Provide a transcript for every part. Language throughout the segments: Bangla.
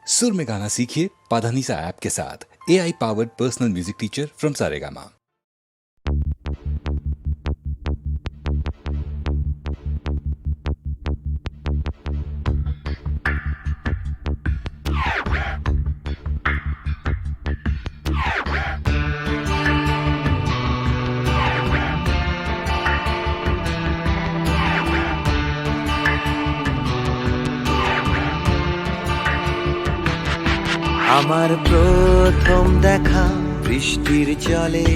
सुर में गाना सीखिए पाधानीसा ऐप के साथ। AI powered personal music teacher from Saregama. আমার প্রথম দেখা বৃষ্টির জলে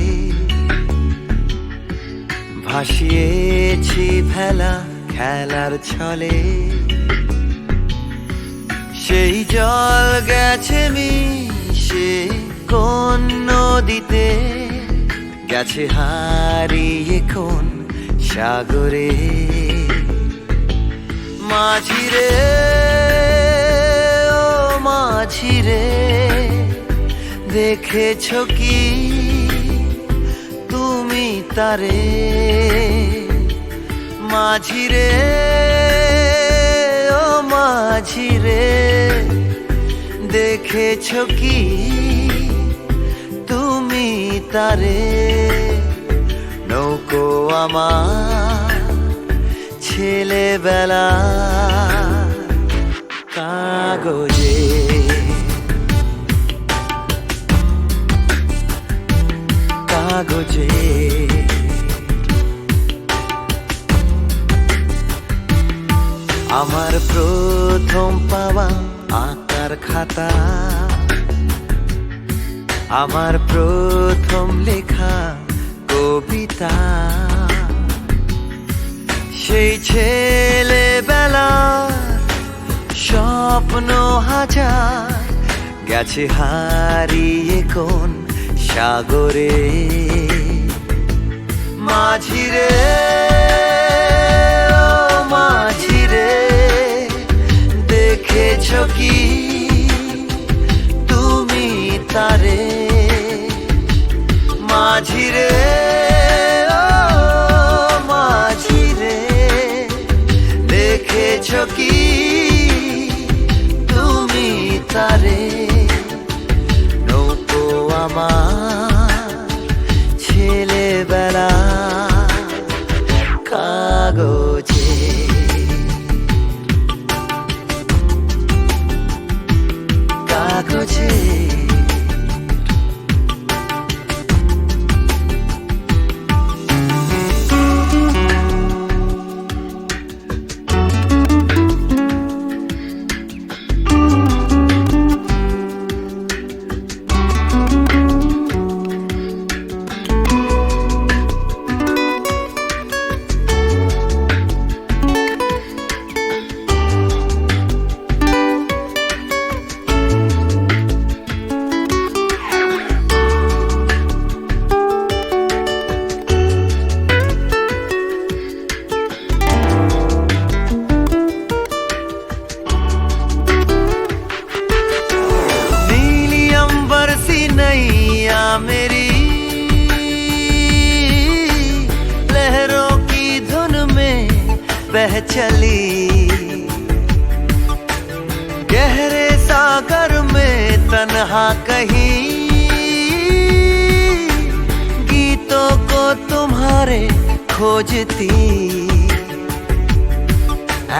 ভাসিয়েছি ভেলা খেলার ছলে, সেই জল গেছে মিশে কোন নদীতে, গেছে হারিয়ে কোন সাগরে। মাঝিরে ও মাঝিরে, দেখেছ কি তুমি তারে? মাঝিরে ও মাঝিরে, দেখেছ কি তুমি তারে? নৌকো আমার ছেলেবেলা কাগজে, কাগজে। আমার প্রথম পাওয়া আঁকার খাতা, আমার প্রথম লেখা কবিতা, সেই ছেলেবেলা স্বপ্ন হাজার, গেছে হারিয়ে কোন সাগরে। মাঝিরে ও মাঝিরে, দেখেছ কি তুমি তারে? মাঝিরে ও মাঝিরে, দেখেছ কি তুমি তারে? নৌকো আমার ছেলেবেলা কাগজে, কাগজে। मेरी लहरों की धुन में बह चली, गहरे सागर में तन्हा कहीं, गीतों को तुम्हारे खोजती।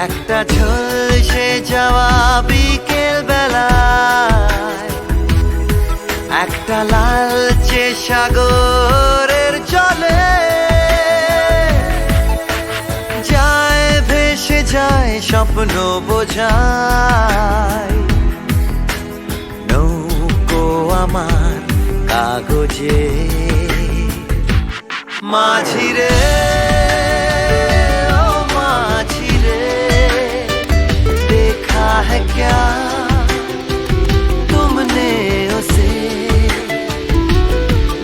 একটা ঝলসে যাওয়া বিকেল বেলায়, একটা লালচে সাগরের জলে, যায় ভেসে যায় স্বপ্ন বোঝায়। নৌকো আমার কাগজে। মাঝিরে ও মাঝিরে, देखा है क्या तुमने उसे?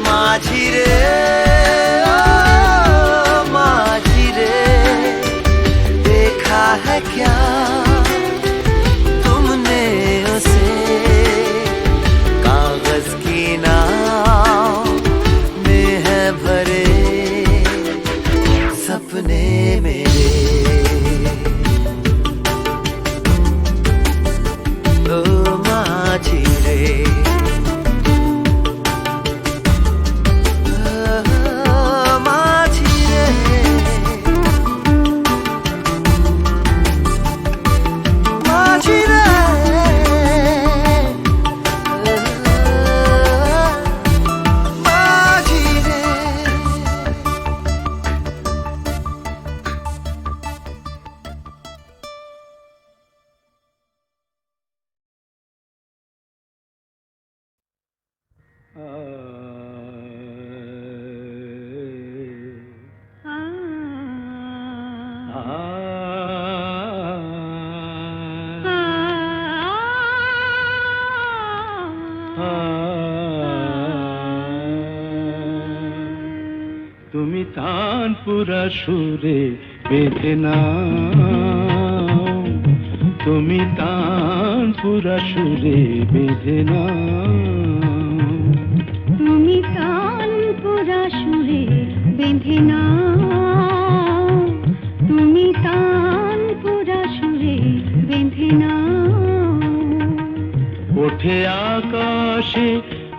মাঝিরে ও মাঝিরে, देखा है क्या तुमने उसे? कागज की नाव में है भरे सपने मेरे। তুমি তানপুরা সুরে বেঁধে নাও, তুমি তানপুরা সুরে বেঁধে নাও, তুমি তানপুরা সুরে বেঁধে নাও, তুমি তানপুরা সুরে বেঁধে নাও। ওঠে আকাশে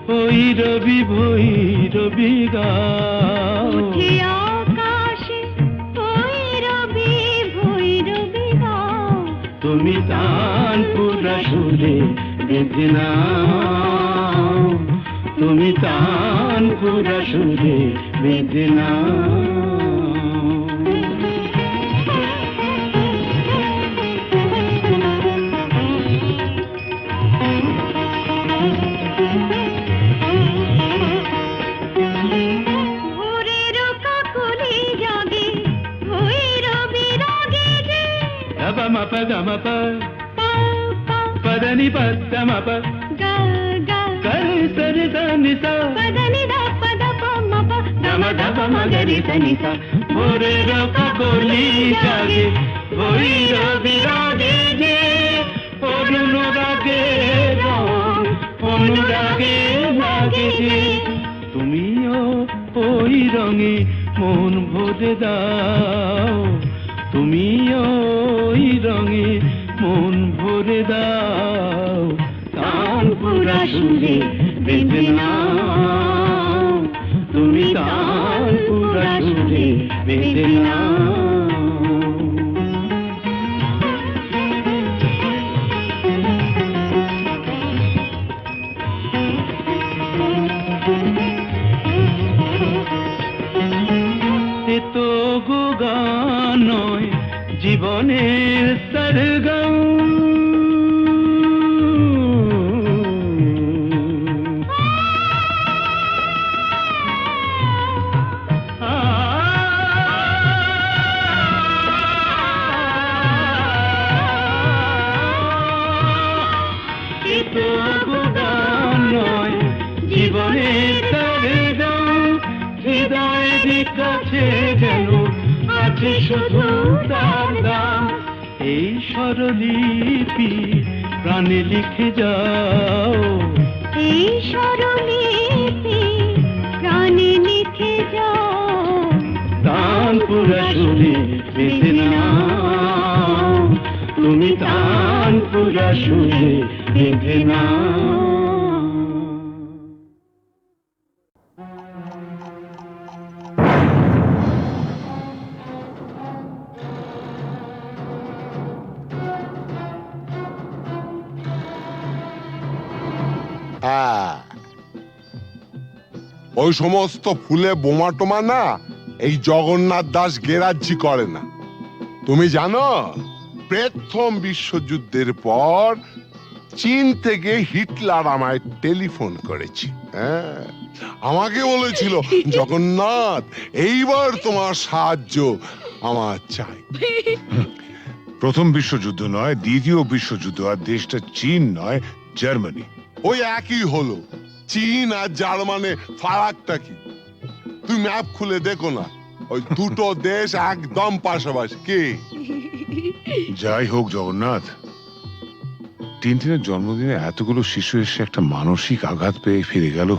ভৈরবী ভৈরবী গাও, ওঠে আকাশে ভৈরবী ভৈরবী গাও, তুমি তানপুরা সুরে বেঁধে নাও, তুমি তানপুরা সুরে বেঁধে নাও। ভোরের কাকলি জাগে ভৈরবী রাগে যে, గమప గమప পা পা పదని పద మప গা গা గరి సరి దని స పదని ద పద ప మ ప గమ ధప మగరి సని స ভোরের কাকলি জাগে ভৈরবী রাগে যে, অনুরাগে রং অনুরাগে লাগে যে, তুমিও ওই রঙে মন ভরে দাও, তুমিও ওই রঙে মন ভরে দাও, তানপুরা সুরে বেঁধে নাও, তুমি তানপুরা সুরে বেঁধে নাও। এ তো গো গান নয় জীবনের সরগম, এ তো গো গান নয় জীবনের সরগম, হৃদয়ের কাছে যেন আছে শুধু তার দাম, এই স্বরলিপি প্রাণে লিখে যাও, এই স্বরলিপি প্রাণে লিখে যাও, তানপুরা সুরে বেঁধে নাও, তুমি তানপুরা সুরে বেঁধে নাও। হ্যাঁ, ওই সমস্ত ফুলে বোমা টোমা না এই জগন্নাথ দাস গেরাজ্জি করে না। তুমি জানো প্রথম বিশ্বযুদ্ধের পর চীন থেকে হিটলার আমায় টেলিফোন করেছে। হ্যাঁ, আমাকে বলেছিল জগন্নাথ এইবার তোমার সাহায্য আমার চাই। প্রথম বিশ্বযুদ্ধ নয়, দ্বিতীয় বিশ্বযুদ্ধ, আর দেশটা চীন নয়, জার্মানি। ওই একই হলো, চীন আর জার্মানে ফারাকটা কি? তুমি ম্যাপ খুলে দেখো না, ওই দুটো দেশ একদম পাশাপাশি। কি যাই হোক জগন্নাথ, টিনটিনের জন্মদিনে এতগুলো শিশু এসে একটা মানসিক আঘাত পেয়ে ফিরে গেল,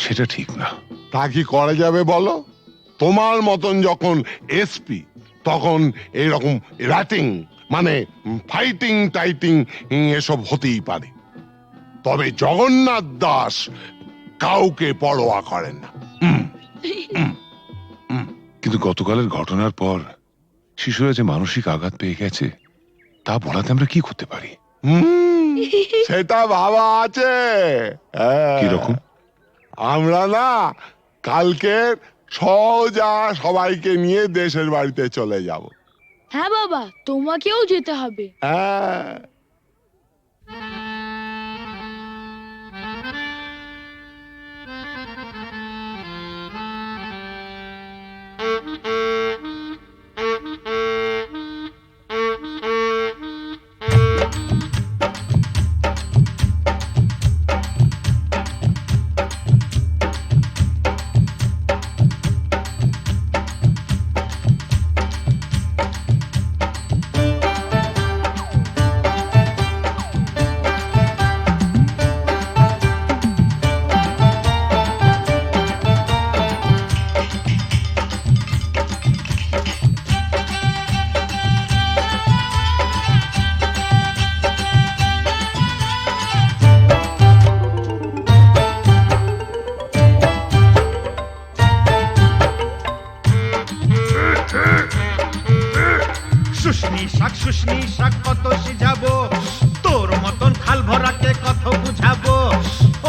সেটা ঠিক না। তা কি করা যাবে বলো? তোমার মতন যখন এসপি তখন এইরকম র্যাটিং মানে ফাইটিং টাইটিং এসব হতেই পারে, তবে জগন্নাথ দাস কাউকে পরোয়া করেন না। কিন্তু গতকালের ঘটনার পর শিশুরা যে মানসিক আঘাত পেয়ে গেছে, তা বলাতে আমরা কি করতে পারি? সেটা ভাবা আছে। হ্যাঁ। কিরকম? আমরা না কালকে সোজা সবাইকে নিয়ে দেশের বাড়িতে চলে যাব। হ্যাঁ বাবা, তোমাকেও যেতে হবে। হ্যাঁ, তোরাকে কত বুঝাবো।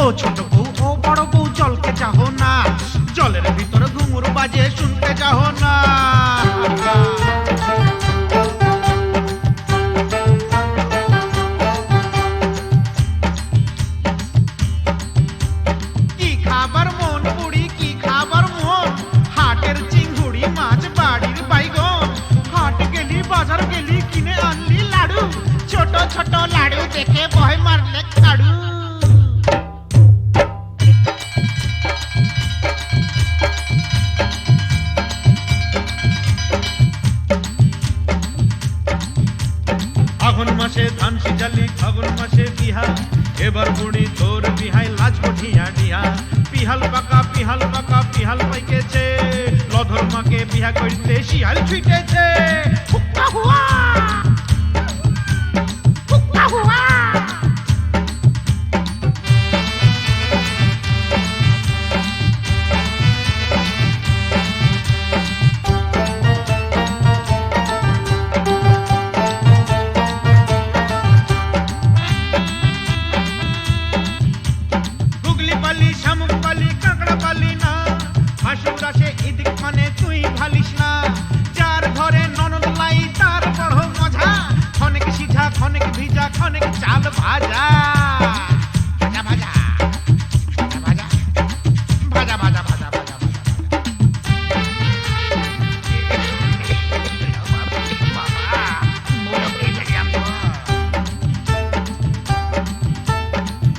ও ছোট বউ ও বড় বউ জলকে চাহো না, জলের ভিতর ঘুঙুর বাজে শুনতে চাহো না। কি খাবার মন পুরি, কি খাবার মন, হাটের চিংড়ি মাছ বাড়ির বাইগন। হাট গেলি বাজার গেলি কিনে আনলি লাড়ু, ছোট ছোট লাড়ু দেখে ভয় মারলে খাড়ু। আঘন মাসে ধান সিজালি ফাগুন মাসে বিহা, এবার বুড়ি তোর বিহাই লাজ কঠিয়া ডিহা। পিহাল পাকা পিহাল পাকা পিহাল পাইকেছে, লধর মাকে বিহা করতে শিয়াল ছুটেছে। হুক্কা হুয়া হুক্কা হুয়া। গুগলি পালি শামুক পালি কাঁকড়া পালি না, হাসুর আসে এদিক মানে তুই ভালিস না। যার ঘরে ননদ লাই তার বড় মজা, খনেক সিঝা খনেক ভিজা খনেক চাল ভাজা। ভাজা ভাজা ভাজা ভাজা ভাজা ভাজা ভাজা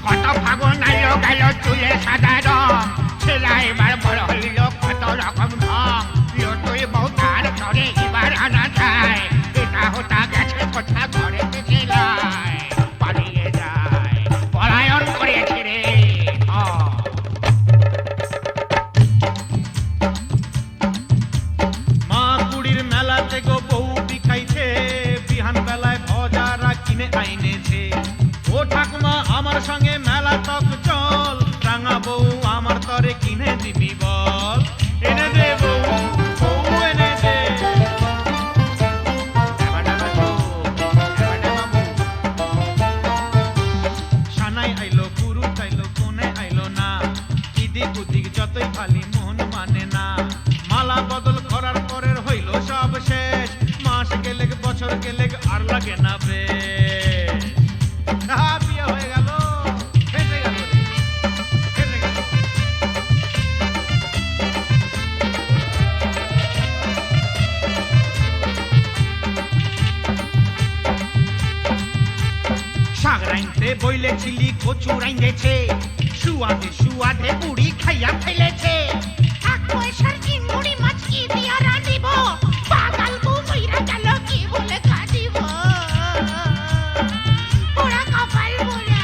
কত ফাগুন আইলো গেল চুলে সাদা রং, ছেলা এবার বড় হইল কত রকম ঢং। প্রিয় তুই বউ তার ঘরে এবার আনা যায়, এটা হতা গেছে কথা ঘরে ছেলায় পালিয়ে যায়, পলায়ন করেছে রে। মা কুড়ির মেলাতে গো বউ বিখাইছে, বিহান বেলায় ভজারা কিনে আইনেছে। ও ঠাকুমা আমার সঙ্গে মেলা তক চল, রাঙা বউ আমার তরে কিনে দিবি বল। এনে দে বউ বউ এনে দে। ডাবা ডাবা বউ, ডাবা ডাবা বউ। সানাই আইলো পুরুষ আইলো কোনে আইলো না, ইদিক উদিক যতই ফালি মন মানে না। মালা বদল করার পরের হইল সব শেষ, মাস গেলে বছর গেলে আর লাগে না বেশ। বিয়ে হয়ে গেল, ফেসে গেল রে, ফেসে গেল। শাক রাইনতে বইলেছিলি কচু রাইন্দেছে, সুয়াদে সুয়াদে বুড়ি খাইয়া ফেলেছে। এক পয়সার চিংড়ি মাছ কি দিয়া রাঁধিব, পাগাল বউ মইরা গেল কি বলে কাঁদিব। পোড়া কপাল পোড়া।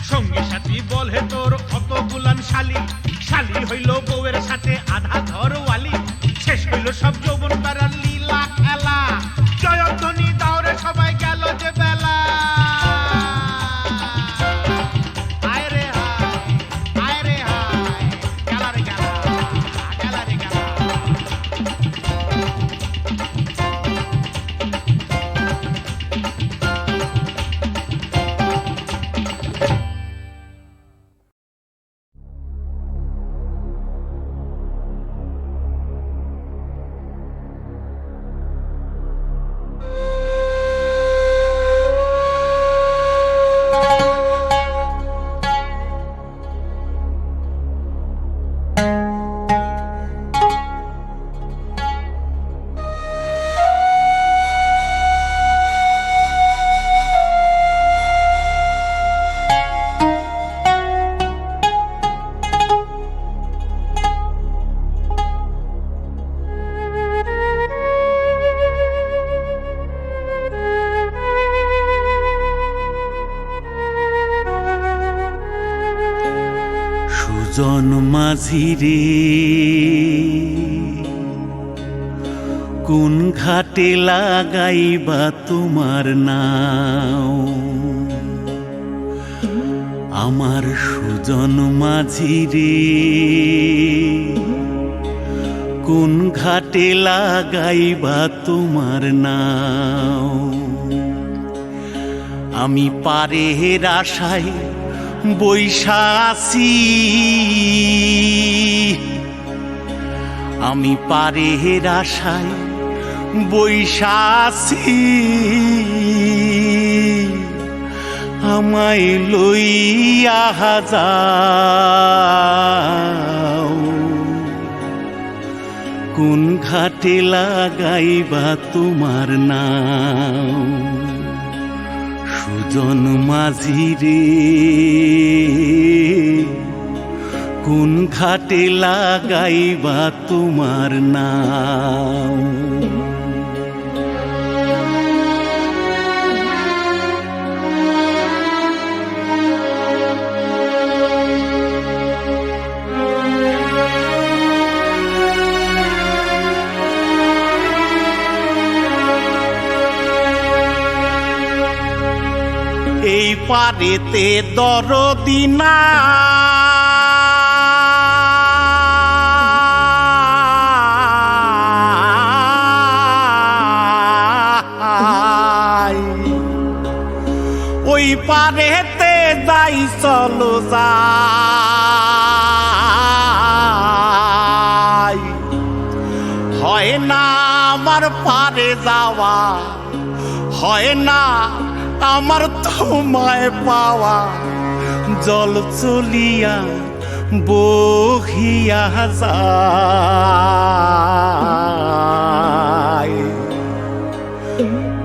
সঙ্গী সাথী বলে তোর অত গুলান শালি, শালি হইল বউয়ের সাথে আধা ঘরওয়ালি। শেষ হইল সব যৌবন বেড়ার লীলা খেলা, জয়ধ্বনি দাওরে সবাই গেল যে বেলা। আয় রে হায়, আয় রে হায়, গেলা রে গেলা, গেলা রে গেলা। সুজন মাঝি রে কোন ঘাটে লাগাইবা তোমার নাও, আমার সুজন মাঝি রে কোন ঘাটে লাগাইবা তোমার নাও আমি পারের আশায় বৈশা আছি আমি পারের আশায় বৈশা আছি আমায় লইয়া যাও কোন ঘাটে লাগাইবা তোমার নাও সুজন মাঝি রে কোন ঘাটে লাগাইবা তোমার নাও এই পারেতে দরদি না ওই পারেতে যাই চলো যাই হয় না আমার পারে যাওয়া হয় না আমার তোমায় পাওয়া জল চলিয়া বহিয়া যায়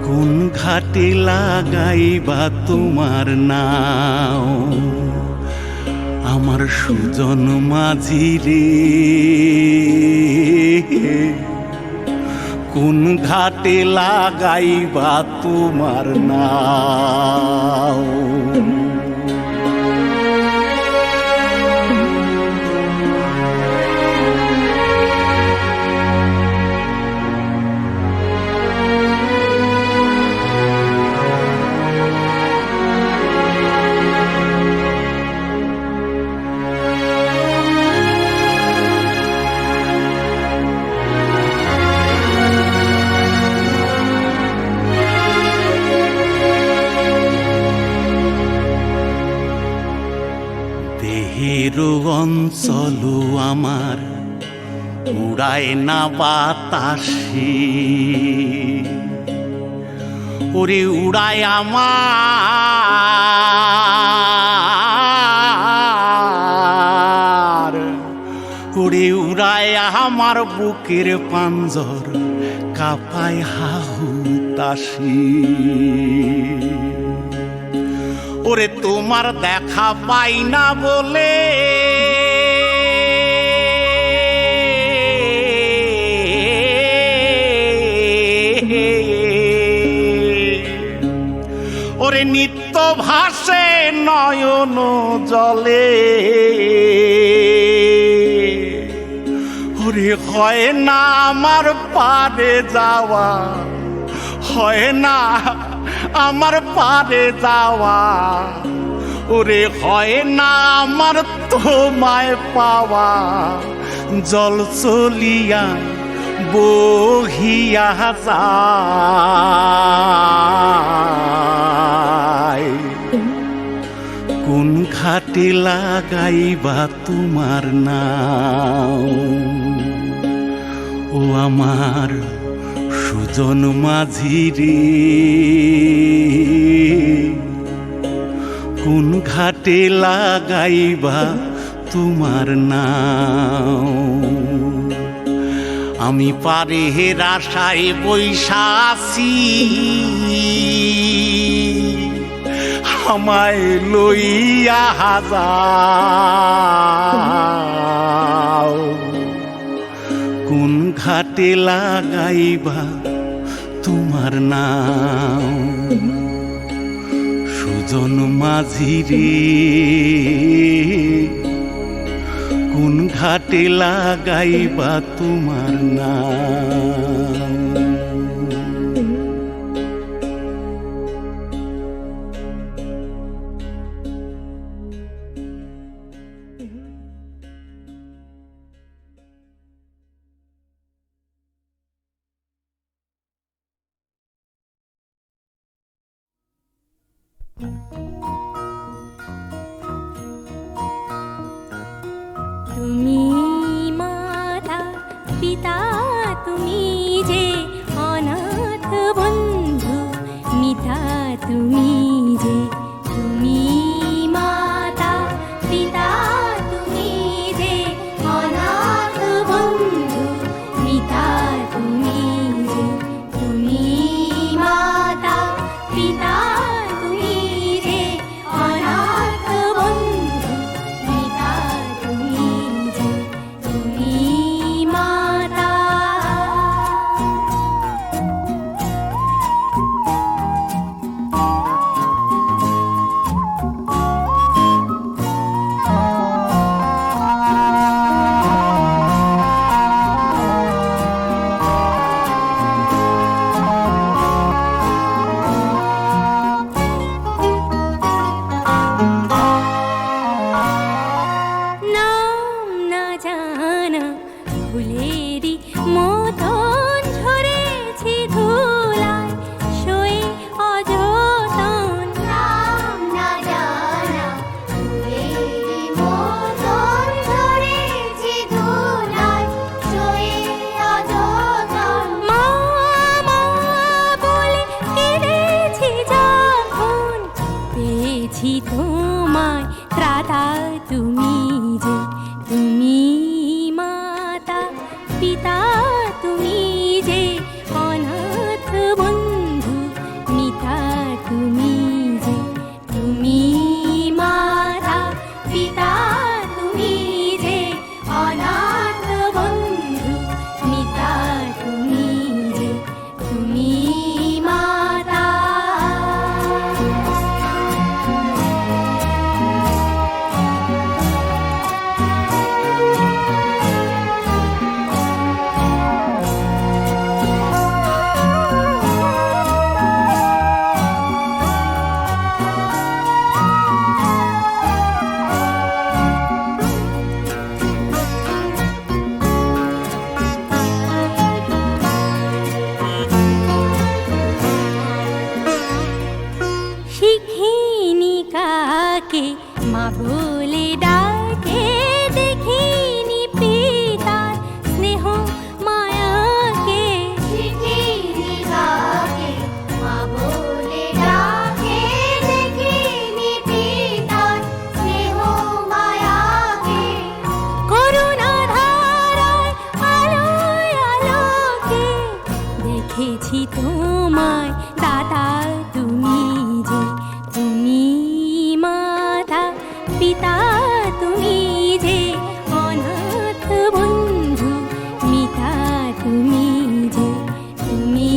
কোন ঘাটে লাগাইবা তোমার নাও আমার সুজন মাঝি রে কোন ঘাটে লাগাইবা তোমার নাও দেহের অঞ্চল আমার উড়ায় না বাতাসে ওরে উড়ায় আমার ওরে উড়ায় আমার বুকের পাঞ্জর কাঁপায় হাহুতাশি ওরে তোমার দেখা পাই না বলে ওরে নিত্য ভাসে নয়ন জলে ওরে হয় না আমার পারে যাওয়া হয় না আমার পারে যাওয়া ওরে হয় না আমার তোমায় পাওয়া জল চলিয়া বহিয়া যায় কোন ঘাটে লাগাইবা তোমার নাও ও আমার সুজন মাঝি রে কোন ঘাটে লাগাইবা তোমার নাও আমি পারের আশায় বৈশা আছি আমায় লইয়া যাও কোন ঘাটে লাগাইবা তোমার নাও সুজন মাঝি রে কোন ঘাটে লাগাইবা তোমার নাও তুমি মাতা পিতা তুমি যে অনাথ বন্ধু মিতা তুমি যে তুমি মাতা পিতা তুমি যে অনাথ বন্ধু মিতা তুমি যে তুমি মাতা পিতা তুমি যে অনাথ বন্ধু মিতা তুমি যে তুমি মাতা। নাম না জানা ফুলেরই মতন ঝরেছি ধুলায় শোয়ে অযতন। নাম না জানা ফুলেরই মতন ঝরেছি ধুলায় শোয়ে অযতন। মা মা বলে কেঁদেছি যখন পেয়েছি তোমায় ত্রাতা তুমি যে তুমি মাতা পিতা তুমি যে অনাথ বন্ধু মিতা তুমি যে তুমি মাতা পিতা তুমি যে অনাথ বন্ধু মিতা তুমি যে তুমি মাতা। শিখিনি কাকে মা বলে ডাকে দেখিনি পিতার স্নেহ মায়াকে। শিখিনি কাকে মা বলে ডাকে দেখিনি পিতার স্নেহ মায়াকে। করুণা ধারায় আলোয় আলোকে দেখেছি তোমায় দাদা তুমি যে তুমি মাতা পিতা তুমি যে অনাথ বন্ধু মিতা তুমি যে তুমি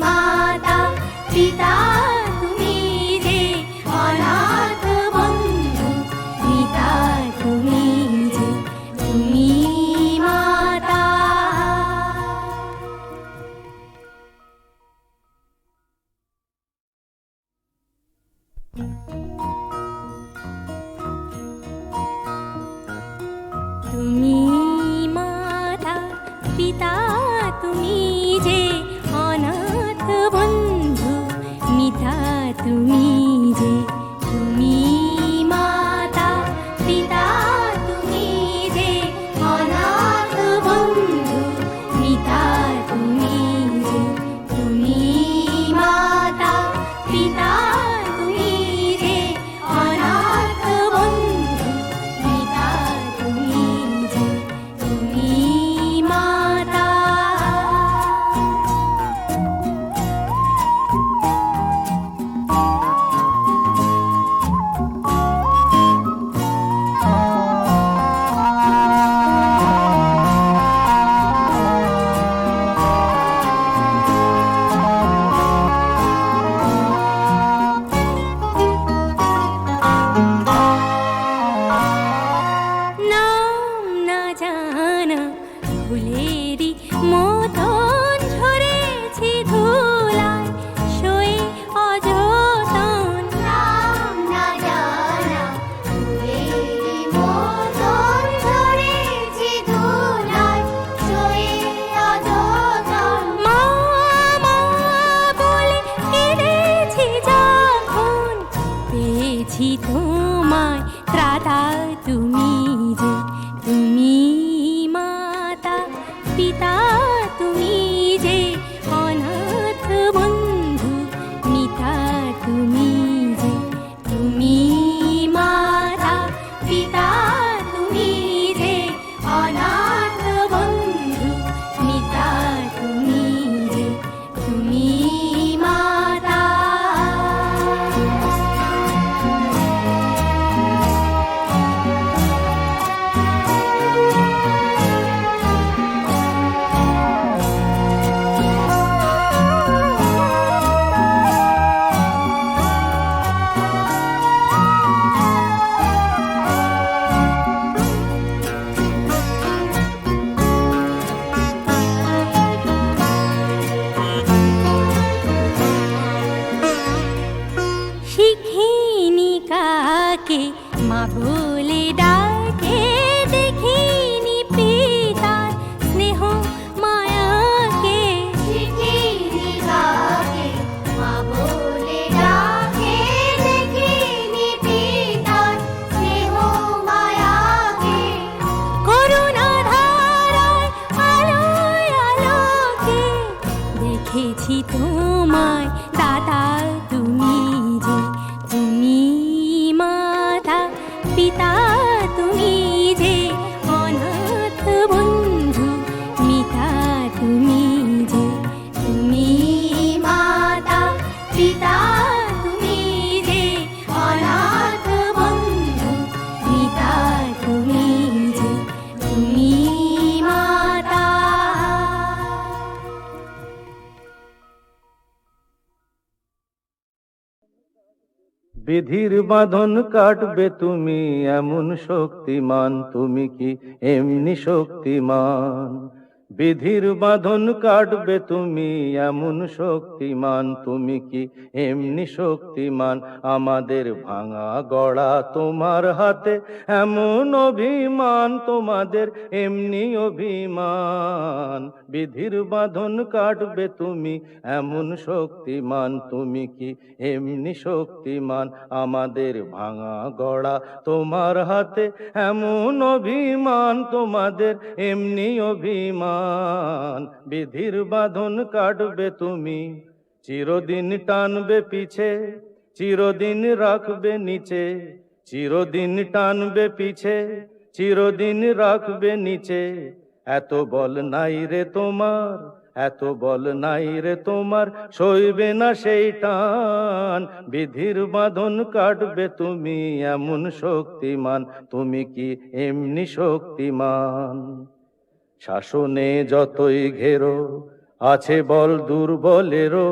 মাতা পিতা তুমি যে অনাথ বন্ধু মিতা তুমি যে তুমি মাতা। তুমি মাতা পিতা তুমি যে অনাথ বন্ধু মিতা তুমি যে তুমি মাতা পিতা তুমি যে অনাথ বন্ধু মিতা তুমি যে তুমি মাতা পিতা তুমি যে অনাথ বন্ধু মিতা তুমি যে তুমি মাতা। নাম না জানা ফুলেরই মতন ঝরেছি ধুলায় শোয়ে অযতন। নাম না জানা ফুলেরই মতন ঝরেছি ধুলায় শোয়ে অযতন। মা মা বলে কেঁদেছি যখন তুমি যে অনাথ বন্ধু মিতা তুমি যে তুমি মাতা পিতা তুমি যে অনাথ বন্ধু মিতা তুমি যে তুমি মাতা। শিখিনি কাকে মা বলে ডাকে, দেখিনি পিতার স্নেহ মায়াকে। শিখিনি কাকে মা বলে ডাকে, দেখিনি পিতার স্নেহ মায়াকে। করুণা ধারায় আলোয় আলোকে দেখেছি তোমায় দাদা তুমি যে তুমি মাতা পিতা তুমি যে অনাথ বন্ধু মিতা তুমি যে তুমি মাতা পিতা তুমি যে অনাথ বন্ধু মিতা তুমি যে তুমি মাতা। বিধির বাঁধন কাটবে তুমি এমন শক্তিমান, তুমি কি এমনি শক্তিমান? বিধির বাঁধন কাটবে তুমি এমন শক্তিমান, তুমি কি এমনি শক্তিমান? আমাদের ভাঙা গড়া তোমার হাতে এমন অভিমান, তোমাদের এমনি অভিমান। বিধির বাঁধন কাটবে তুমি এমন শক্তিমান, তুমি কি এমনি শক্তিমান? আমাদের ভাঙা গড়া তোমার হাতে এমন অভিমান, তোমাদের এমনি অভিমান। বিধির বাঁধন কাটবে তুমি, চিরদিন টানবে পিছে, চিরদিন রাখবে নিচে। চিরদিন টানবে পিছে, চিরদিন রাখবে নিচে। এত বল নাই রে তোমার, এত বল নাই রে তোমার, সইবে না সেই টান। বিধির বাঁধন কাটবে তুমি এমন শক্তিমান, তুমি কি এমনি শক্তিমান? শাসনে যতই ঘেরো আছে বল দুর্বলেরও,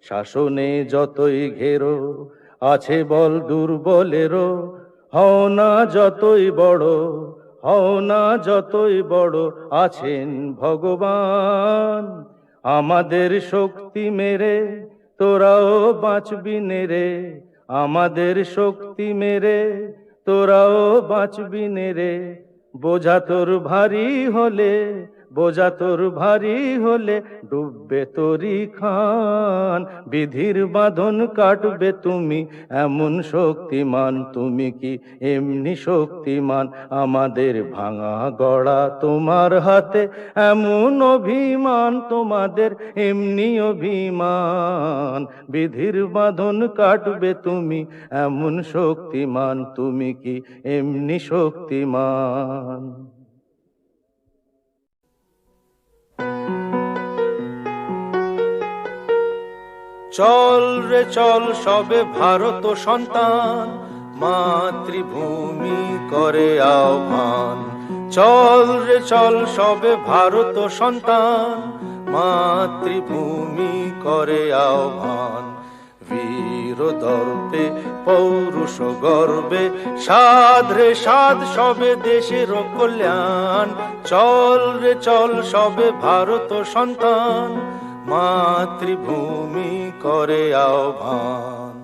শাসনে যতই ঘেরো আছে বল দুর্বলেরও। হও না যতই বড়, হও না যতই বড়, আছেন ভগবান। আমাদের শক্তি মেরে তোরাও বাঁচবি নেরে, আমাদের শক্তি মেরে তোরাও বাঁচবি নেরে। বোঝা তোর ভারী হলে, বোঝা তোর ভারী হলে ডুববে তোরি খান। বিধির বাঁধন কাটবে তুমি এমন শক্তিমান, তুমি কি এমনি শক্তিমান? আমাদের ভাঙা গড়া তোমার হাতে এমন অভিমান, তোমাদের এমনি অভিমান। বিধির বাঁধন কাটবে তুমি এমন শক্তিমান, তুমি কি এমনি শক্তিমান? চল রে চল সবে ভারত সন্তান, মাতৃভূমি করে আহ্বান। চল রে চল সবে ভারত সন্তান, মাতৃভূমি করে আহ্বান। বীর দর্পে পৌরুষ গর্বে সাধ রে সাধ সবে দেশের কল্যাণ। চল রে চল সবে ভারত সন্তান, মাতৃভূমি করে আহ্বান।